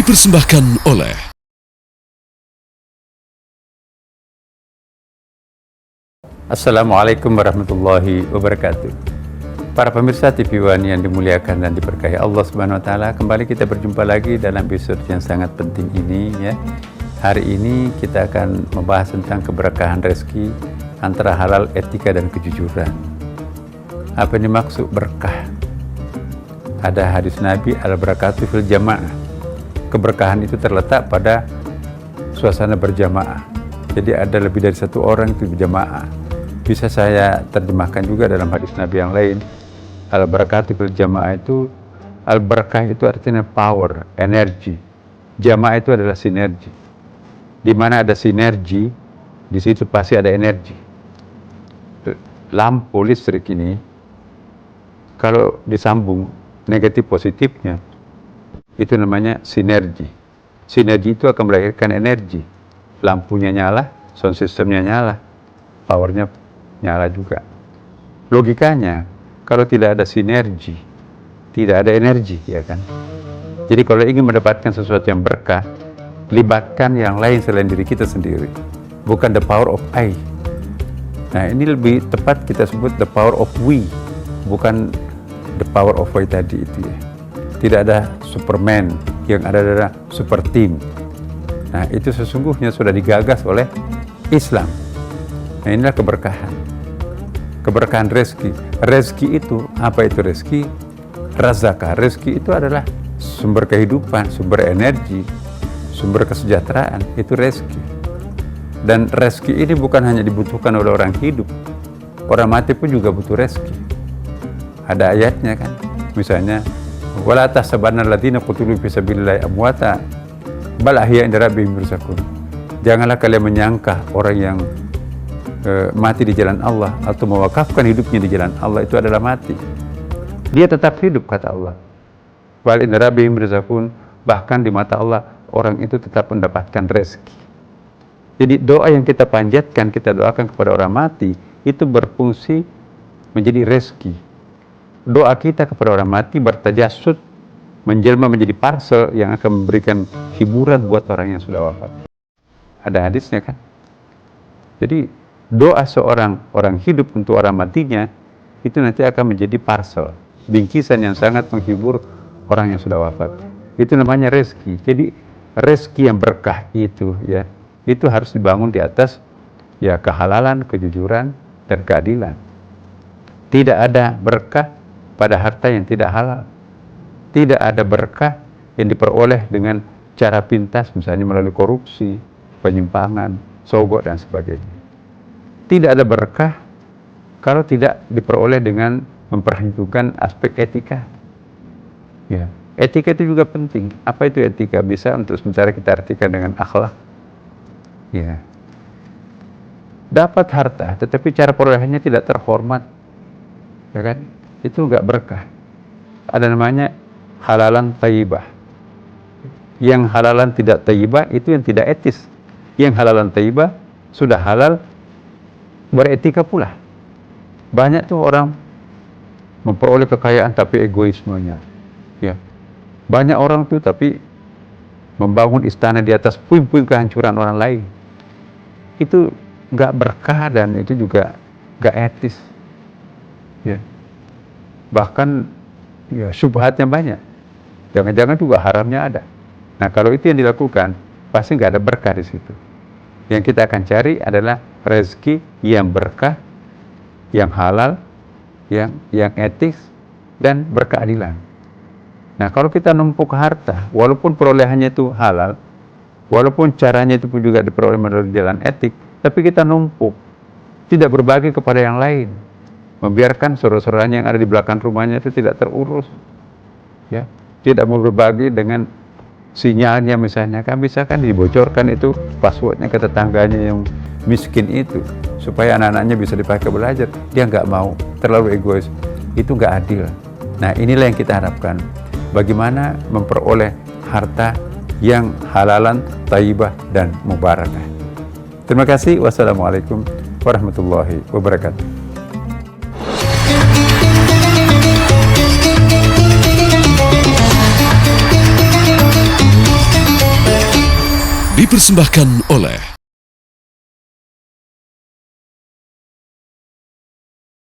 dipersembahkan oleh Assalamualaikum warahmatullahi wabarakatuh. Para pemirsa TV One yang dimuliakan dan diberkahi Allah Subhanahu wa taala, kembali kita berjumpa lagi dalam episode yang sangat penting ini ya. Hari ini kita akan membahas tentang keberkahan rezeki antara halal, etika dan kejujuran. Apa yang dimaksud berkah? Ada hadis Nabi, al-barakatu fil jamaah. Keberkahan itu terletak pada suasana berjamaah. Jadi ada lebih dari satu orang itu berjamaah. Bisa saya terjemahkan juga dalam hadis Nabi yang lain. Al-barakatu fil jamaah itu, al-barakah itu artinya power, energi. Jamaah itu adalah sinergi. Di mana ada sinergi, di situ pasti ada energi. Lampu listrik ini, kalau disambung negatif positifnya, itu namanya sinergi. Sinergi itu akan melahirkan energi. Lampunya nyala, sound systemnya nyala, powernya nyala juga. Logikanya, kalau tidak ada sinergi, tidak ada energi, ya kan? Jadi kalau ingin mendapatkan sesuatu yang berkah, libatkan yang lain selain diri kita sendiri. Bukan the power of I. Nah, ini lebih tepat kita sebut the power of we, bukan the power of I tadi itu ya. Tidak ada Superman, yang ada adalah super team. Nah, itu sesungguhnya sudah digagas oleh Islam. Nah, inilah keberkahan. Keberkahan rezeki. Rezeki itu, apa itu rezeki? Razaka. Rezeki itu adalah sumber kehidupan, sumber energi, sumber kesejahteraan. Itu rezeki. Dan rezeki ini bukan hanya dibutuhkan oleh orang hidup. Orang mati pun juga butuh rezeki. Ada ayatnya kan. Misalnya, wala tahsabanna alladziina qutilu fi sabilillahi amwata bal ahya'un 'inda rabbihim yurzaqun. Janganlah kalian menyangka orang yang mati di jalan Allah atau mewakafkan hidupnya di jalan Allah itu adalah mati. Dia tetap hidup, kata Allah. Bal 'inda rabbihim yurzaqun, bahkan di mata Allah orang itu tetap mendapatkan rezeki. Jadi doa yang kita panjatkan, kita doakan kepada orang mati itu berfungsi menjadi rezeki. Doa kita kepada orang mati bertajasud, menjelma menjadi parsel yang akan memberikan hiburan buat orang yang sudah wafat. Ada hadisnya kan? Jadi doa seorang orang hidup untuk orang matinya itu nanti akan menjadi parsel, bingkisan yang sangat menghibur orang yang sudah wafat. Itu namanya rezeki. Jadi rezeki yang berkah itu ya, itu harus dibangun di atas ya kehalalan, kejujuran dan keadilan. Tidak ada berkah pada harta yang tidak halal. Tidak ada berkah yang diperoleh dengan cara pintas, misalnya melalui korupsi, penyimpangan, sogok dan sebagainya. Tidak ada berkah kalau tidak diperoleh dengan memperhitungkan aspek etika. Ya, etika itu juga penting. Apa itu etika? Bisa untuk sementara kita artikan dengan akhlak. Ya. Dapat harta, tetapi cara perolehannya tidak terhormat. Ya kan? Itu enggak berkah. Ada namanya halalan thayyibah. Yang halalan tidak thayyibah itu yang tidak etis. Yang halalan thayyibah sudah halal, beretika pula. Banyak tuh orang memperoleh kekayaan tapi egoismenya. Ya. Banyak orang tuh tapi membangun istana di atas puing-puing kehancuran orang lain. Itu enggak berkah dan itu juga enggak etis. Ya. Bahkan ya syubhatnya banyak, jangan-jangan juga haramnya ada. Nah, kalau itu yang dilakukan pasti nggak ada berkah di situ. Yang kita akan cari adalah rezeki yang berkah, yang halal, yang etis dan berkeadilan. Nah, kalau kita numpuk harta, walaupun perolehannya itu halal, walaupun caranya itu pun juga diperoleh melalui jalan etik, tapi kita numpuk, tidak berbagi kepada yang lain, membiarkan saudara-saudaranya yang ada di belakang rumahnya itu tidak terurus, ya, tidak mau berbagi dengan sinyalnya misalnya, kan bisa kan dibocorkan itu passwordnya ke tetangganya yang miskin itu, supaya anak-anaknya bisa dipakai belajar. Dia nggak mau, terlalu egois, itu nggak adil. Nah, inilah yang kita harapkan, bagaimana memperoleh harta yang halalan, thayyibah dan mubarakah. Terima kasih. Wassalamualaikum warahmatullahi wabarakatuh. Dipersembahkan oleh